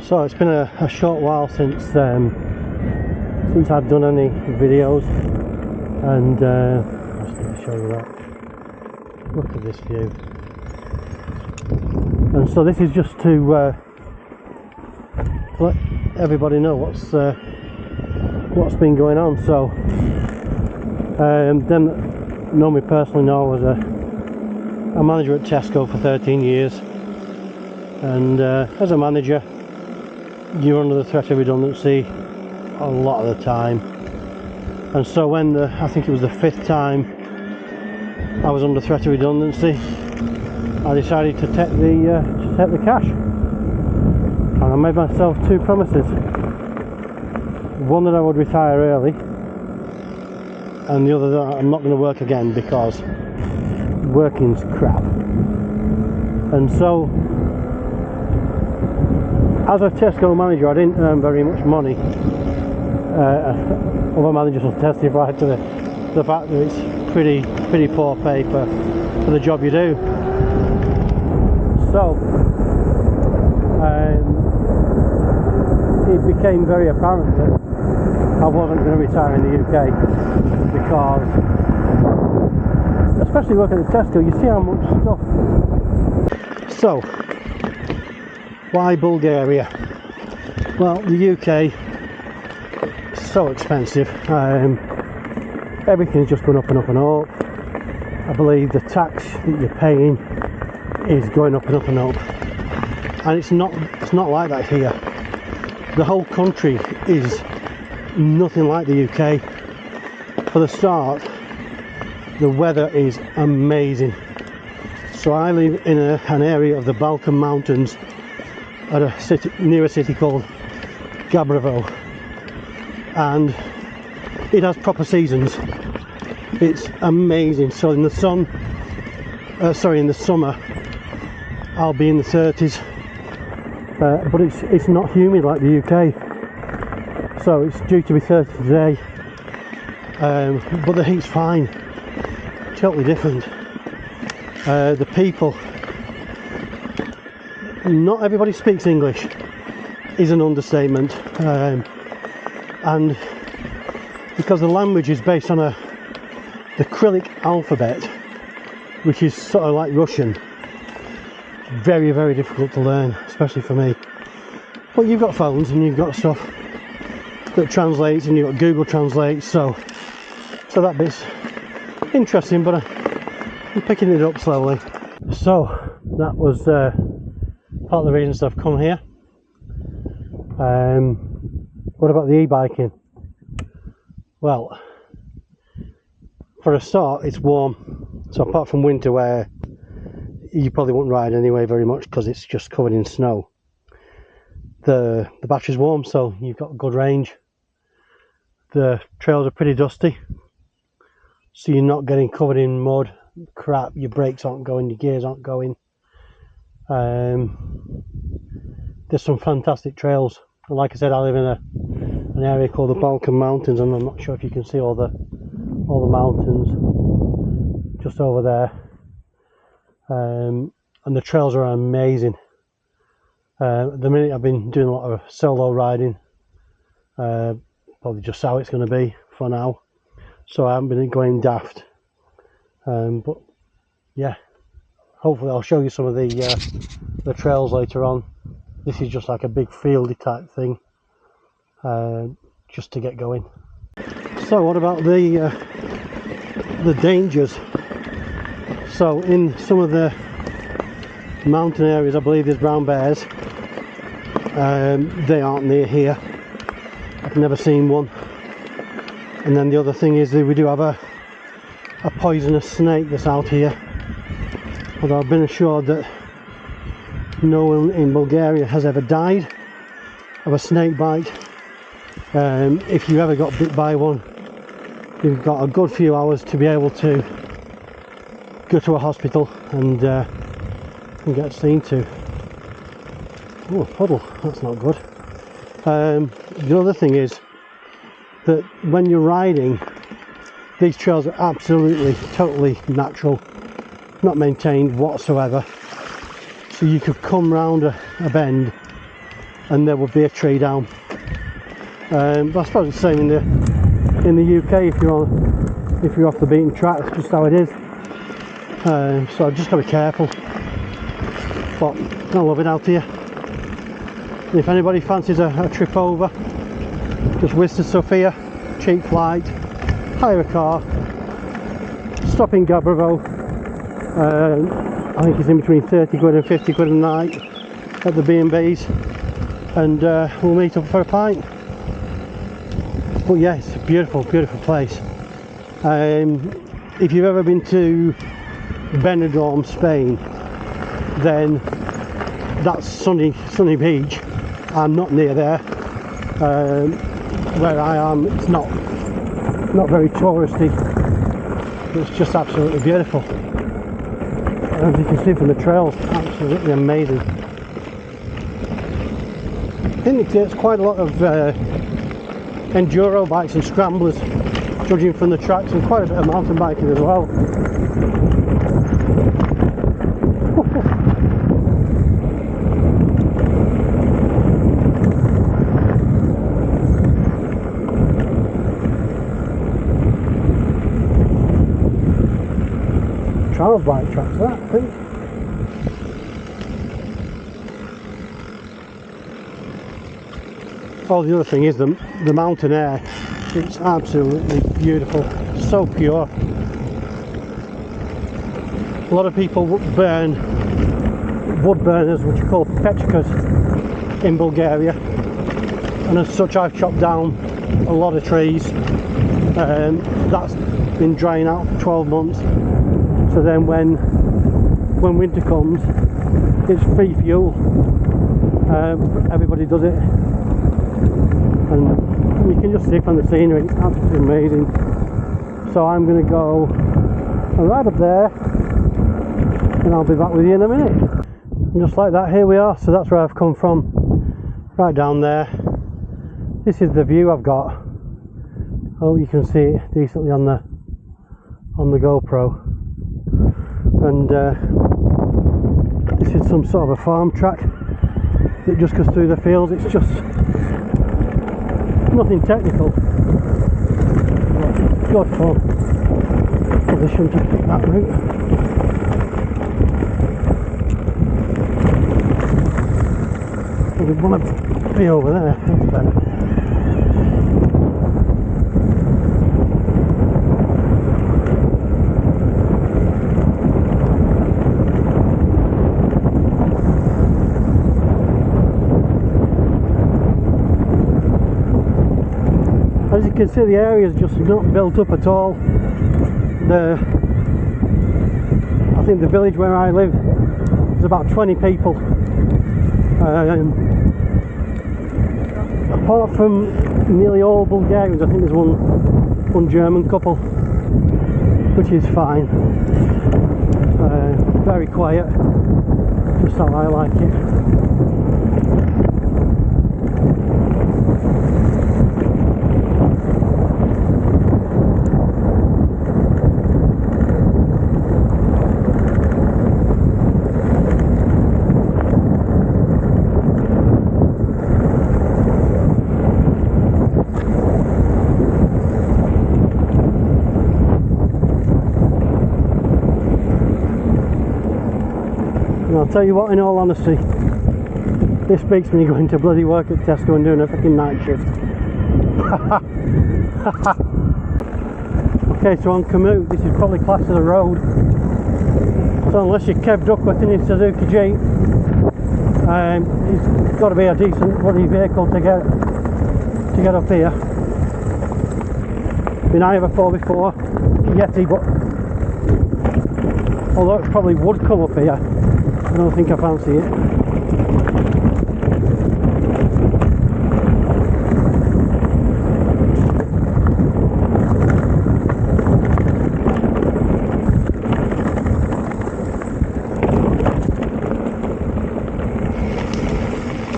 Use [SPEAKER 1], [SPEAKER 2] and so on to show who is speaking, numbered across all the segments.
[SPEAKER 1] So it's been a short while since I've done any videos, and I just need to show you that. Look at this view. And so this is just to let everybody know what's been going on. So them that know me personally know I was a manager at Tesco for 13 years, and as a manager you're under the threat of redundancy a lot of the time. And so when I think it was the 5th time I was under threat of redundancy, I decided to take the cash, and I made myself 2 promises. One, that I would retire early, and the other, that I'm not going to work again because working's crap. And so as a Tesco manager, I didn't earn very much money. Other managers will testify to the fact that it's pretty poor pay for the job you do. So it became very apparent that I wasn't going to retire in the UK, because especially working at Tesco, you see how much stuff. So why Bulgaria? Well, the UK is so expensive. Everything's just going up and up and up. I believe the tax that you're paying is going up and up and up, and it's not like that here. The whole country is nothing like the UK. For the start, the weather is amazing. So I live in an area of the Balkan Mountains at near a city called Gabrovo, and it has proper seasons. It's amazing. So in the in the summer, I'll be in the 30s, but it's not humid like the UK. So it's due to be 30 today, but the heat's fine. Totally different. The people, not everybody speaks English, is an understatement, and because the language is based on the Cyrillic alphabet, which is sort of like Russian, very, very difficult to learn, especially for me. But you've got phones and you've got stuff that translates, and you've got Google Translate, so that bit's interesting, but I'm picking it up slowly. So that was part of the reasons I've come here. What about the e-biking? Well, for a start, it's warm. So apart from winter, where you probably won't ride anyway very much because it's just covered in snow, the battery's warm, so you've got good range. The trails are pretty dusty, so you're not getting covered in mud, crap. Your brakes aren't going, your gears aren't going. There's some fantastic trails, and like I said, I live in an area called the Balkan Mountains, and I'm not sure if you can see all the mountains just over there. And the trails are amazing. At the minute I've been doing a lot of solo riding, probably just how it's going to be for now, so I haven't been going daft, but yeah, hopefully I'll show you some of the trails later on. This is just like a big fieldy type thing, just to get going. So what about the dangers? So in some of the mountain areas, I believe there's brown bears. They aren't near here. I've never seen one. And then the other thing is that we do have a poisonous snake that's out here, although I've been assured that no one in Bulgaria has ever died of a snake bite. If you ever got bit by one, you've got a good few hours to be able to go to a hospital and get seen to. Oh, a puddle, that's not good. The other thing is that when you're riding, these trails are absolutely, totally natural, not maintained whatsoever. So you could come round a bend and there would be a tree down. But I suppose it's the same in the UK. If you're off the beaten track, that's just how it is. So I've just got to be careful. But I love it out here. And if anybody fancies a trip over, just whiz to stuff here, cheap flight, hire a car, stop in Gabrevo. I think it's in between 30 quid and 50 quid a night at the B&Bs, and we'll meet up for a pint. But yeah, it's a beautiful, beautiful place. If you've ever been to Benidorm, Spain, then that's sunny beach. I'm not near there. Where I am, it's not very touristy. It's just absolutely beautiful. As you can see from the trails, absolutely amazing. I think it's quite a lot of enduro bikes and scramblers, judging from the tracks, and quite a bit of mountain biking as well. Trials bike tracks, that I think. Oh, the other thing is the mountain air. It's absolutely beautiful, so pure. A lot of people burn wood burners, which are called petrikas in Bulgaria, and as such I've chopped down a lot of trees. That's been drying out for 12 months. So then when winter comes, it's free fuel. Everybody does it, and you can just see from the scenery, it's absolutely amazing. So I'm going to go right up there, and I'll be back with you in a minute. And just like that, here we are. So that's where I've come from, right down there. This is the view I've got. Oh, you can see it decently on the GoPro. And this is some sort of a farm track that just goes through the fields. It's just nothing technical, but it's good fun. Position to pick that route. We want to be over there, that's better. As you can see, the area is just not built up at all. I think the village where I live is about 20 people. Apart from nearly all Bulgarians, I think there's one German couple, which is fine. Very quiet, just how I like it. And I'll tell you what, in all honesty, this beats me going to bloody work at Tesco and doing a fucking night shift. Okay, so on commute, this is probably class of the road. So unless you're Kev Duckworth in his Suzuki Jeep, it's got to be a decent bloody vehicle to get up here. Been either before, Yeti, but although it probably would come up here, I don't think I fancy it.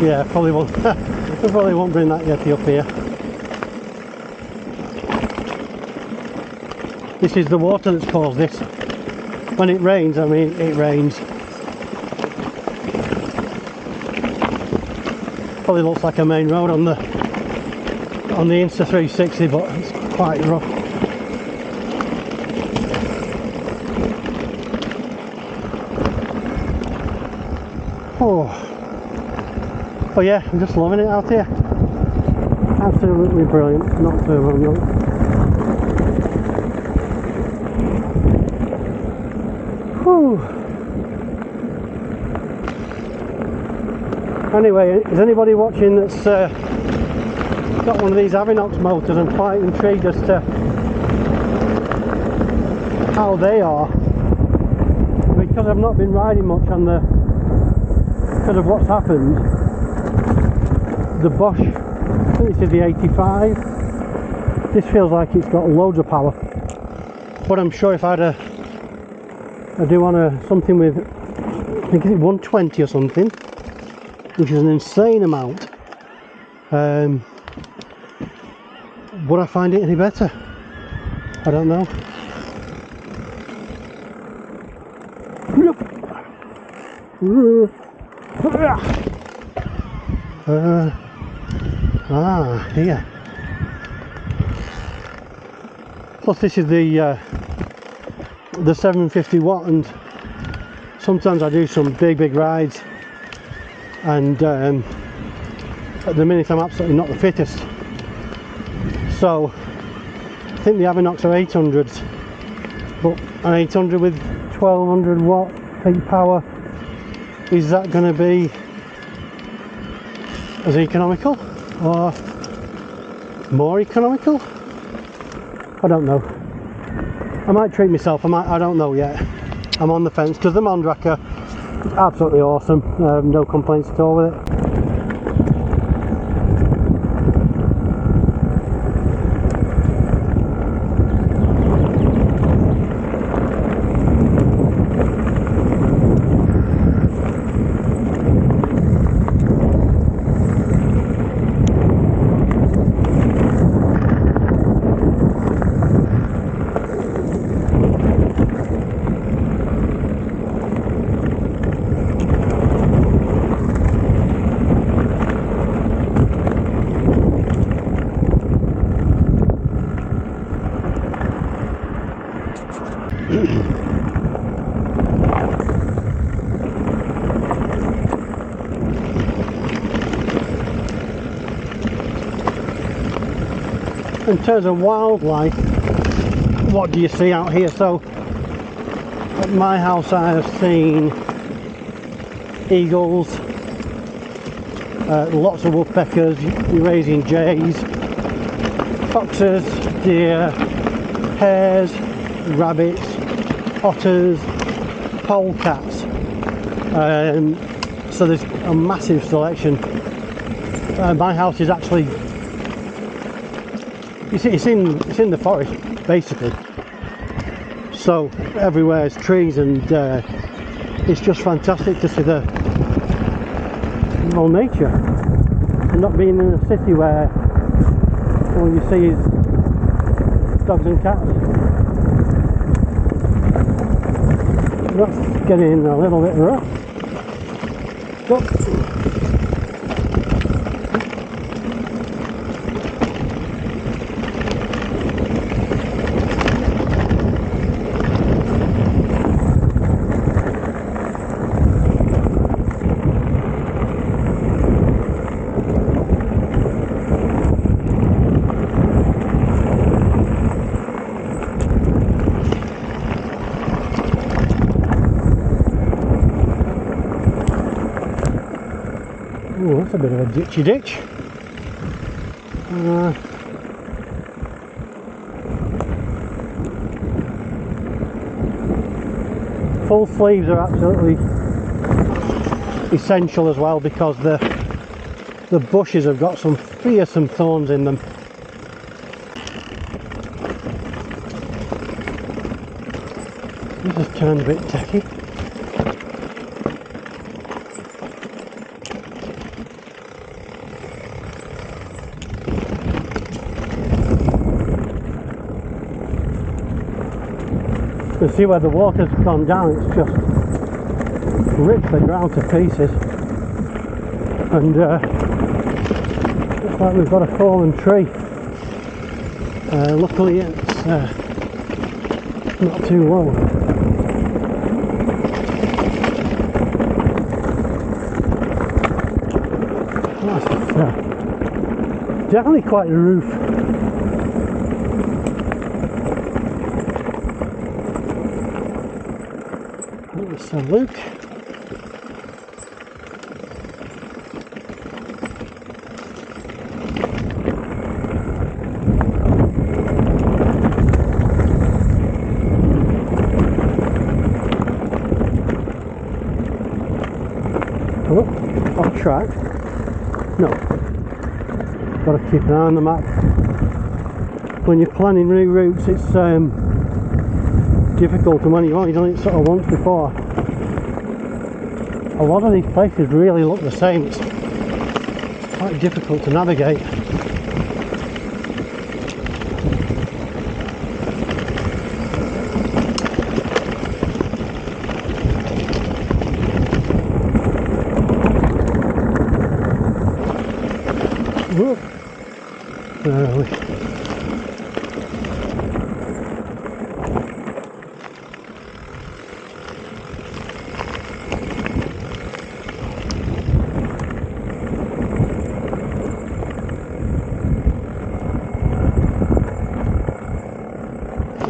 [SPEAKER 1] Yeah, probably won't. I probably won't bring that Yeti up here. This is the water that's caused this. When it rains, I mean, it rains. probably looks like a main road on the Insta 360, but it's quite rough. Oh, but yeah, I'm just loving it out here. Absolutely brilliant. Not too long. Whew. Anyway, is anybody watching that's got one of these Avinox motors? I'm quite intrigued as to how they are, because I've not been riding much on the, because of what's happened. The Bosch, I think this is the 85. This feels like it's got loads of power, but I'm sure if I do on something with, I think it's 120 or something, which is an insane amount. Would I find it any better? I don't know. Here. Plus this is the 750 watt, and sometimes I do some big rides, and at the minute I'm absolutely not the fittest. So I think the Avinox are 800s, but an 800 with 1200 watt peak power, is that going to be as economical or more economical? I don't know. I might treat myself, I don't know yet. I'm on the fence, because the Mondraker is absolutely awesome. No complaints at all with it. In terms of wildlife, what do you see out here? So at my house I have seen eagles, lots of woodpeckers, Eurasian jays, foxes, deer, hares, rabbits, otters, polecats. So there's a massive selection. My house is actually, it's in the forest basically, so everywhere is trees, and it's just fantastic to see the whole nature, and not being in a city where all you see is dogs and cats. That's getting a little bit rough. But oh, that's a bit of a ditchy ditch. Full sleeves are absolutely essential as well, because the bushes have got some fearsome thorns in them. This has turned a bit tacky. You can see where the water's gone down, it's just ripped the ground to pieces, and Looks like we've got a fallen tree. Luckily it's not too low. That's definitely quite a roof. Let's have a look. Oh, off track. No. Got to keep an eye on the map. When you're planning new routes, it's difficult, and when you've only done it sort of once before, a lot of these places really look the same. It's quite difficult to navigate. Whoop. There we go.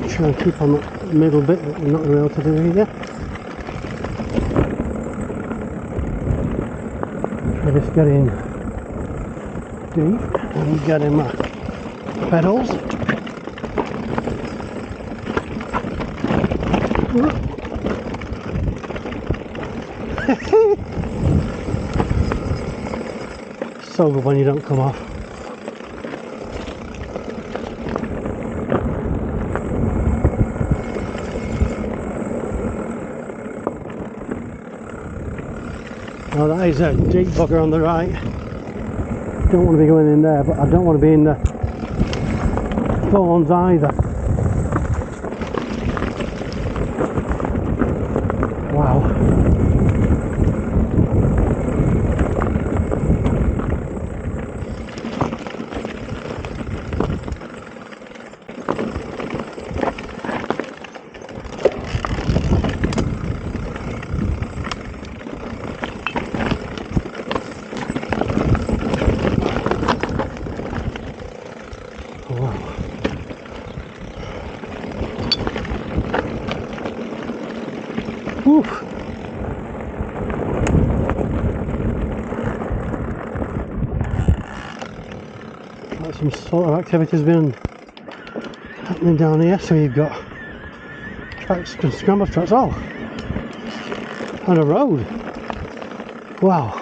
[SPEAKER 1] Try and keep on that middle bit that we're not able to do here. Try just getting deep and getting my pedals. So good when you don't come off. Now that is a deep bugger on the right. Don't want to be going in there, but I don't want to be in the thorns either. Wow. Oof. Like some sort of activity's been happening down here. So you've got tracks, scramble tracks, oh, and a road. Wow.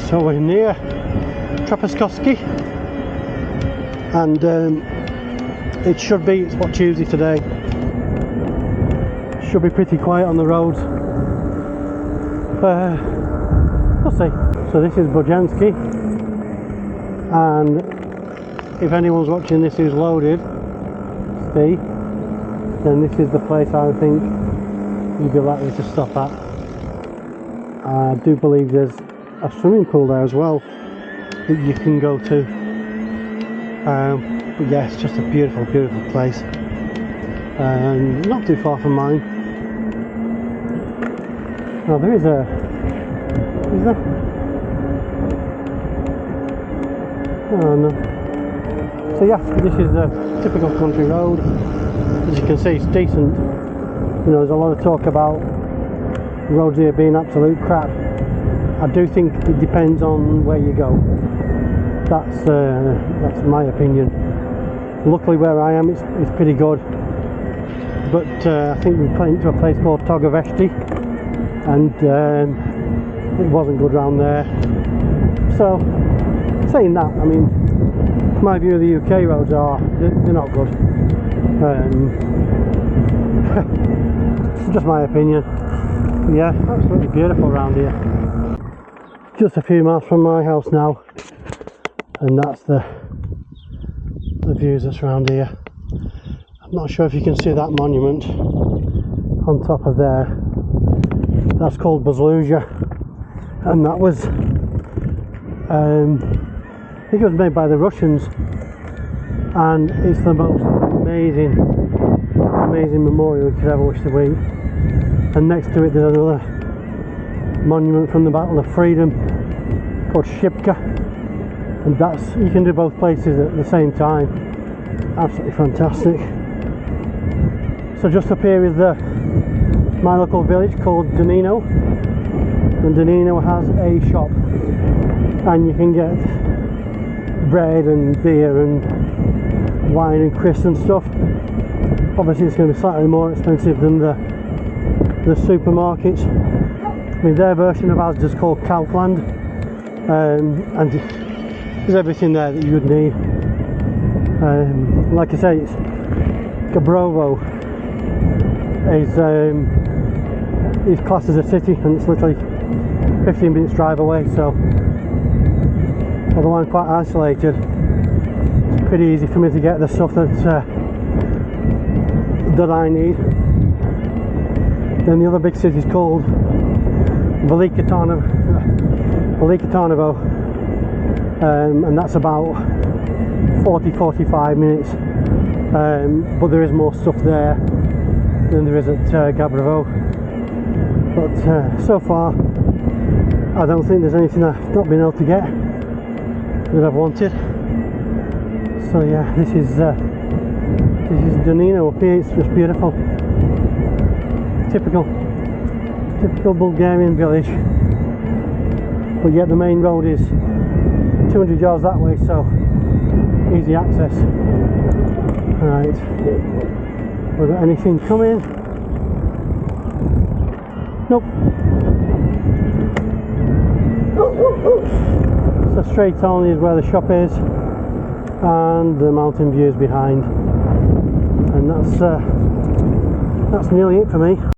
[SPEAKER 1] So we're near Trapaskoski, and it should be, it's what, Tuesday today, should be pretty quiet on the roads. We'll see. So this is Bojanski, and if anyone's watching this who's loaded, Steve, then this is the place I think you'd be likely to stop at. I do believe there's a swimming pool there as well that you can go to. But yeah, it's just a beautiful, beautiful place, and not too far from mine. Now there is there? Oh no. So yeah, this is a typical country road. As you can see, it's decent. You know, there's a lot of talk about roads here being absolute crap. I do think it depends on where you go. That's my opinion. Luckily where I am, it's pretty good. But I think we went to a place called Togavesti, and it wasn't good round there. So, saying that, I mean, my view of the UK roads are, they're not good. It's just my opinion. Yeah, absolutely beautiful around here. Just a few miles from my house now, and that's the views that's around here. I'm not sure if you can see that monument on top of there. That's called Bulgaria, and that was I think it was made by the Russians, and it's the most amazing memorial you could ever wish to be. And next to it there's another monument from the Battle of Freedom called Shipka, and that's, you can do both places at the same time. Absolutely fantastic. So just up here is my local village called Danino, and Danino has a shop, and you can get bread and beer and wine and crisps and stuff. Obviously it's going to be slightly more expensive than the supermarkets. I mean, their version of Asda is called Kaufland, and there's everything there that you would need. Like I say, it's Gabrovo is classed as a city, and it's literally 15 minutes drive away, so although I'm quite isolated, it's pretty easy for me to get the stuff that I need. Then the other big city is called Velika Tarnovo, and that's about 40-45 minutes, but there is more stuff there than there is at Gabrovo. But so far I don't think there's anything I've not been able to get that I've wanted. So yeah, this is Danino up here. It's just beautiful. Typical Bulgarian village, but yet the main road is 200 yards that way, so easy access. Right, we've got anything coming? Nope. So straight on is where the shop is, and the mountain views behind, and that's nearly it for me.